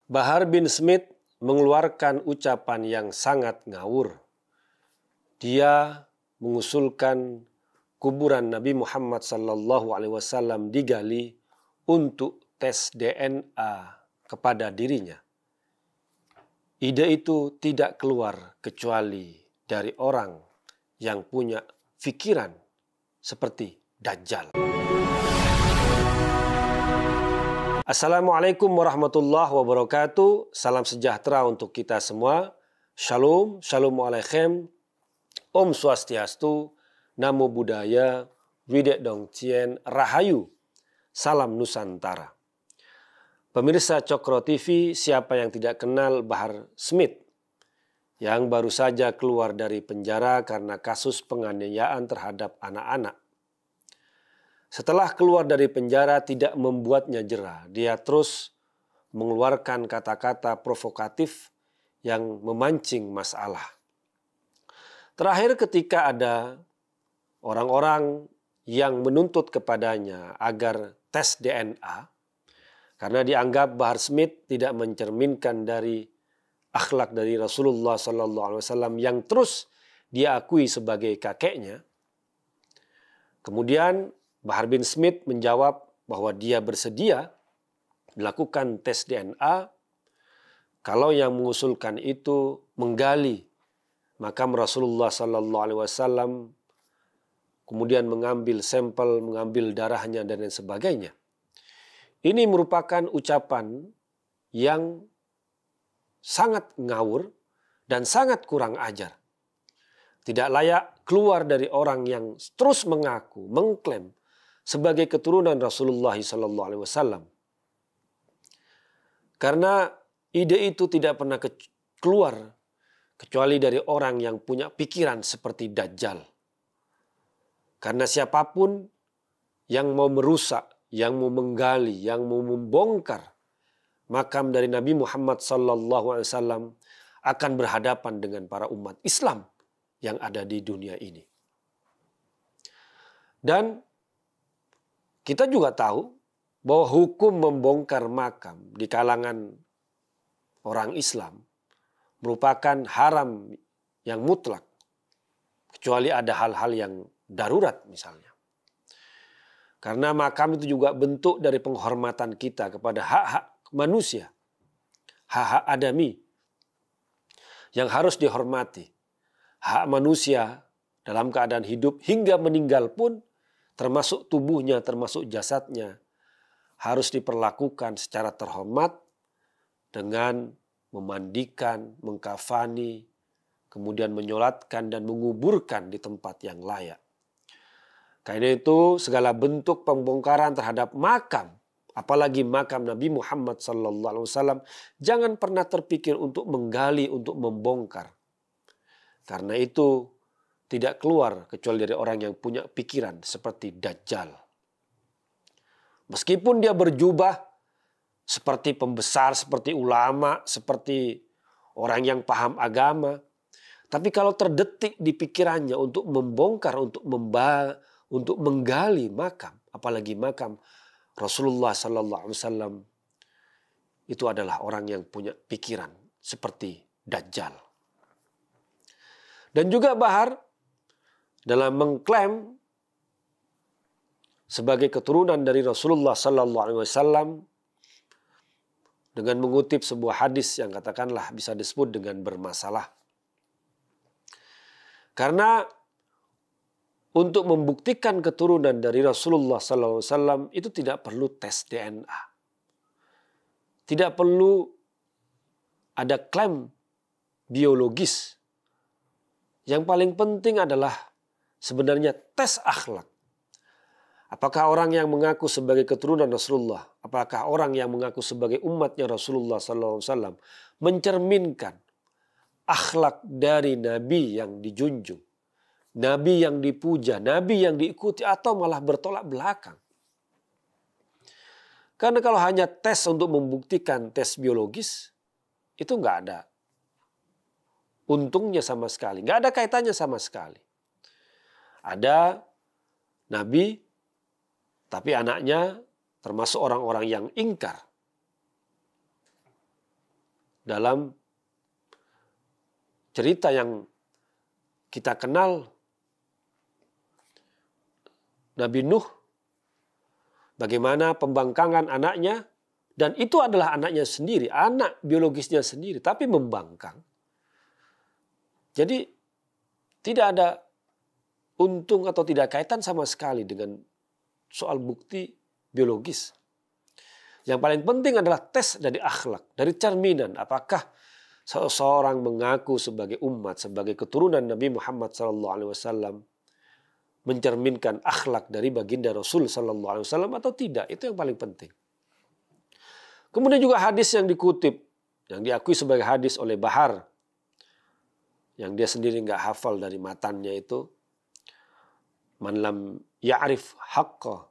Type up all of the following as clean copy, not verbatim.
Bahar bin Smith mengeluarkan ucapan yang sangat ngawur. Dia mengusulkan kuburan Nabi Muhammad SAW digali untuk tes DNA kepada dirinya. Ide itu tidak keluar kecuali dari orang yang punya pikiran seperti Dajjal. Assalamualaikum warahmatullahi wabarakatuh. Salam sejahtera untuk kita semua. Shalom, shalom alaikum. Om Swastiastu, Namo Buddhaya, Widek Dong Tien, Rahayu. Salam Nusantara. Pemirsa Cokro TV, siapa yang tidak kenal Bahar Smith yang baru saja keluar dari penjara karena kasus penganiayaan terhadap anak-anak. Setelah keluar dari penjara tidak membuatnya jera. Dia terus mengeluarkan kata-kata provokatif yang memancing masalah. Terakhir ketika ada orang-orang yang menuntut kepadanya agar tes DNA, karena dianggap Bahar Smith tidak mencerminkan dari akhlak dari Rasulullah SAW yang terus dia akui sebagai kakeknya. Kemudian Bahar bin Smith menjawab bahwa dia bersedia melakukan tes DNA kalau yang mengusulkan itu menggali makam Rasulullah SAW, kemudian mengambil sampel, mengambil darahnya dan lain sebagainya. Ini merupakan ucapan yang sangat ngawur dan sangat kurang ajar. Tidak layak keluar dari orang yang terus mengaku, mengklaim sebagai keturunan Rasulullah SAW. Karena ide itu tidak pernah keluar kecuali dari orang yang punya pikiran seperti Dajjal. Karena siapapun yang mau merusak, yang mau menggali, yang mau membongkar makam dari Nabi Muhammad SAW akan berhadapan dengan para umat Islam yang ada di dunia ini. Dan kita juga tahu bahwa hukum membongkar makam di kalangan orang Islam merupakan haram yang mutlak. Kecuali ada hal-hal yang darurat misalnya. Karena makam itu juga bentuk dari penghormatan kita kepada hak-hak manusia. Hak-hak adami yang harus dihormati. Hak manusia dalam keadaan hidup hingga meninggal pun, termasuk tubuhnya, termasuk jasadnya, harus diperlakukan secara terhormat dengan memandikan, mengkafani, kemudian menyolatkan dan menguburkan di tempat yang layak. Karena itu segala bentuk pembongkaran terhadap makam, apalagi makam Nabi Muhammad SAW, jangan pernah terpikir untuk menggali, untuk membongkar. Karena itu tidak keluar kecuali dari orang yang punya pikiran seperti Dajjal. Meskipun dia berjubah seperti pembesar, seperti ulama, seperti orang yang paham agama, tapi kalau terdetik di pikirannya untuk membongkar, untuk menggali makam, apalagi makam Rasulullah SAW, itu adalah orang yang punya pikiran seperti Dajjal. Dan juga Bahar dalam mengklaim sebagai keturunan dari Rasulullah SAW dengan mengutip sebuah hadis yang katakanlah bisa disebut dengan bermasalah. Karena untuk membuktikan keturunan dari Rasulullah SAW itu tidak perlu tes DNA. Tidak perlu ada klaim biologis. Yang paling penting adalah sebenarnya tes akhlak. Apakah orang yang mengaku sebagai keturunan Rasulullah, apakah orang yang mengaku sebagai umatnya Rasulullah SAW mencerminkan akhlak dari Nabi yang dijunjung, Nabi yang dipuja, Nabi yang diikuti, atau malah bertolak belakang. Karena kalau hanya tes untuk membuktikan tes biologis, itu nggak ada untungnya sama sekali, nggak ada kaitannya sama sekali. Ada Nabi, tapi anaknya termasuk orang-orang yang ingkar. dalam cerita yang kita kenal Nabi Nuh, bagaimana pembangkangan anaknya, dan itu adalah anaknya sendiri, anak biologisnya sendiri, tapi membangkang. Jadi tidak ada untung atau tidak kaitan sama sekali dengan soal bukti biologis. Yang paling penting adalah tes dari akhlak, dari cerminan. Apakah seseorang mengaku sebagai umat, sebagai keturunan Nabi Muhammad SAW mencerminkan akhlak dari baginda Rasul SAW atau tidak? Itu yang paling penting. Kemudian juga hadis yang dikutip, yang diakui sebagai hadis oleh Bahar, yang dia sendiri nggak hafal dari matannya itu, man lam ya'rif haqqa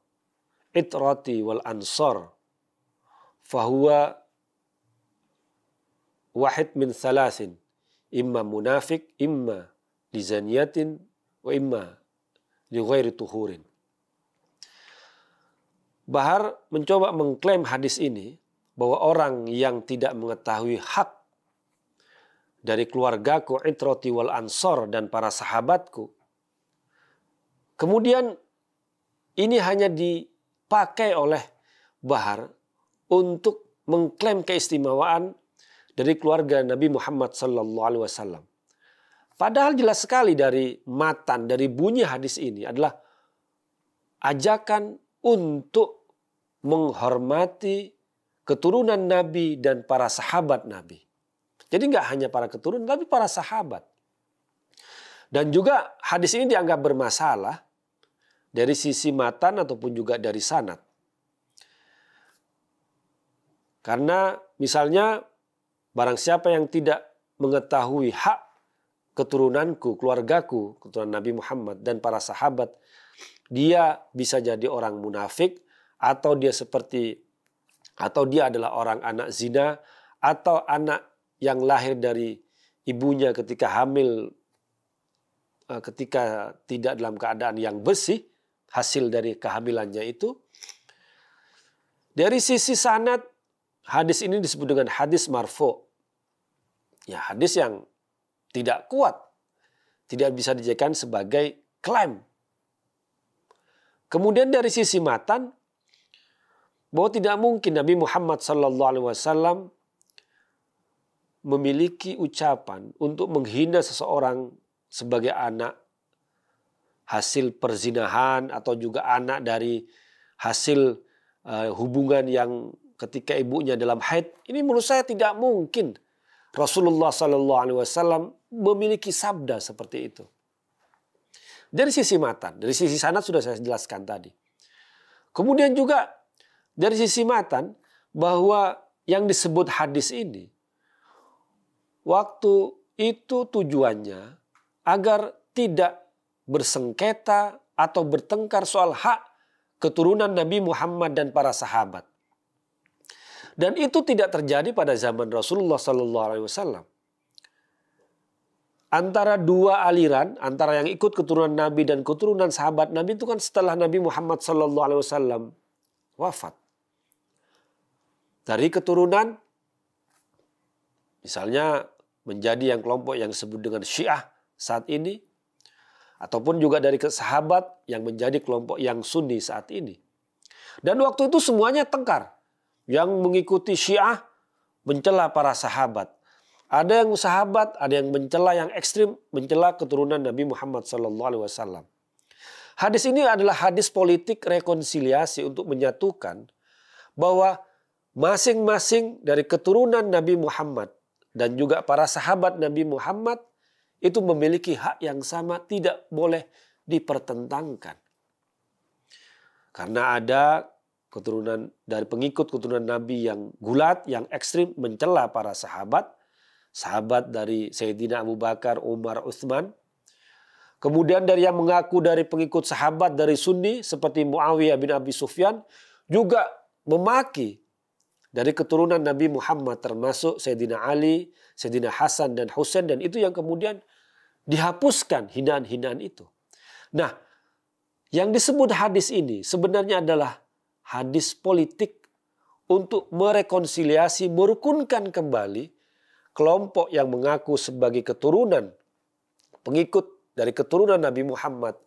itrati wal ansar fahuwa wahid min thalathin, imma munafik, imma lizaniyatin, wa imma li ghairi tuhurin. Bahar mencoba mengklaim hadis ini bahwa orang yang tidak mengetahui hak dari keluargaku, itrati wal ansar, dan para sahabatku, kemudian ini hanya dipakai oleh Bahar untuk mengklaim keistimewaan dari keluarga Nabi Muhammad SAW. Padahal jelas sekali dari matan, dari bunyi hadis ini adalah ajakan untuk menghormati keturunan Nabi dan para sahabat Nabi. Jadi nggak hanya para keturunan, tapi para sahabat. Dan juga hadis ini dianggap bermasalah dari sisi matan ataupun juga dari sanad. Karena misalnya barang siapa yang tidak mengetahui hak keturunanku, keluargaku, keturunan Nabi Muhammad dan para sahabat, dia bisa jadi orang munafik, atau dia adalah orang anak zina, atau anak yang lahir dari ibunya ketika hamil, ketika tidak dalam keadaan yang bersih, hasil dari kehamilannya itu. Dari sisi sanad, hadis ini disebut dengan hadis marfu. Ya, hadis yang tidak kuat, tidak bisa dijadikan sebagai klaim. Kemudian dari sisi matan, bahwa tidak mungkin Nabi Muhammad SAW memiliki ucapan untuk menghina seseorang sebagai anak hasil perzinahan atau juga anak dari hasil hubungan yang ketika ibunya dalam haid. Ini menurut saya tidak mungkin Rasulullah SAW memiliki sabda seperti itu. Dari sisi matan, dari sisi sanad sudah saya jelaskan tadi. Kemudian juga dari sisi matan, bahwa yang disebut hadis ini, waktu itu tujuannya agar tidak bersengketa atau bertengkar soal hak keturunan Nabi Muhammad dan para sahabat. Dan itu tidak terjadi pada zaman Rasulullah SAW. Antara dua aliran, antara yang ikut keturunan Nabi dan keturunan sahabat Nabi itu kan setelah Nabi Muhammad SAW wafat. Dari keturunan, misalnya menjadi yang kelompok yang disebut dengan Syiah saat ini, ataupun juga dari sahabat yang menjadi kelompok yang Sunni saat ini. Dan waktu itu semuanya tengkar. Yang mengikuti Syiah mencela para sahabat. Ada yang sahabat, ada yang mencela, yang ekstrim mencela keturunan Nabi Muhammad SAW. Hadis ini adalah hadis politik rekonsiliasi untuk menyatukan bahwa masing-masing dari keturunan Nabi Muhammad dan juga para sahabat Nabi Muhammad itu memiliki hak yang sama, tidak boleh dipertentangkan. Karena ada keturunan dari pengikut keturunan Nabi yang gulat, yang ekstrim mencela para sahabat. Sahabat dari Sayyidina Abu Bakar, Umar, Utsman. Kemudian dari yang mengaku dari pengikut sahabat dari Sunni seperti Muawiyah bin Abi Sufyan juga memaki dari keturunan Nabi Muhammad termasuk Sayyidina Ali, Sayyidina Hasan dan Husain, dan itu yang kemudian dihapuskan hinaan-hinaan itu. Nah, yang disebut hadis ini sebenarnya adalah hadis politik untuk merekonsiliasi, merukunkan kembali kelompok yang mengaku sebagai keturunan, pengikut dari keturunan Nabi Muhammad,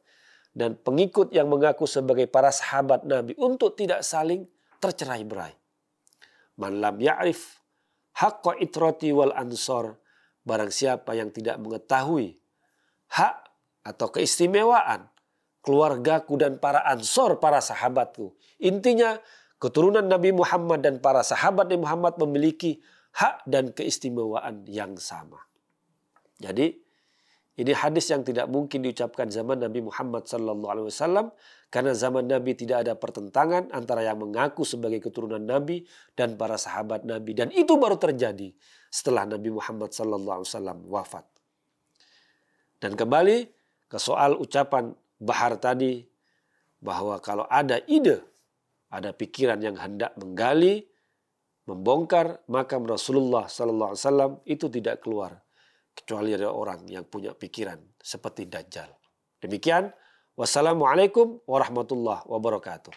dan pengikut yang mengaku sebagai para sahabat Nabi untuk tidak saling tercerai-berai. Man lam ya'rif haqqa itrati wal ansor, barang siapa yang tidak mengetahui hak atau keistimewaan keluargaku dan para ansor, para sahabatku. Intinya keturunan Nabi Muhammad dan para sahabat Nabi Muhammad memiliki hak dan keistimewaan yang sama. Jadi ini hadis yang tidak mungkin diucapkan zaman Nabi Muhammad SAW, karena zaman Nabi tidak ada pertentangan antara yang mengaku sebagai keturunan Nabi dan para sahabat Nabi, dan itu baru terjadi setelah Nabi Muhammad SAW wafat. Dan kembali ke soal ucapan Bahar tadi, bahwa kalau ada ide, ada pikiran yang hendak menggali, membongkar makam Rasulullah SAW, itu tidak keluar kecuali ada orang yang punya pikiran seperti Dajjal. Demikian, wassalamualaikum warahmatullahi wabarakatuh.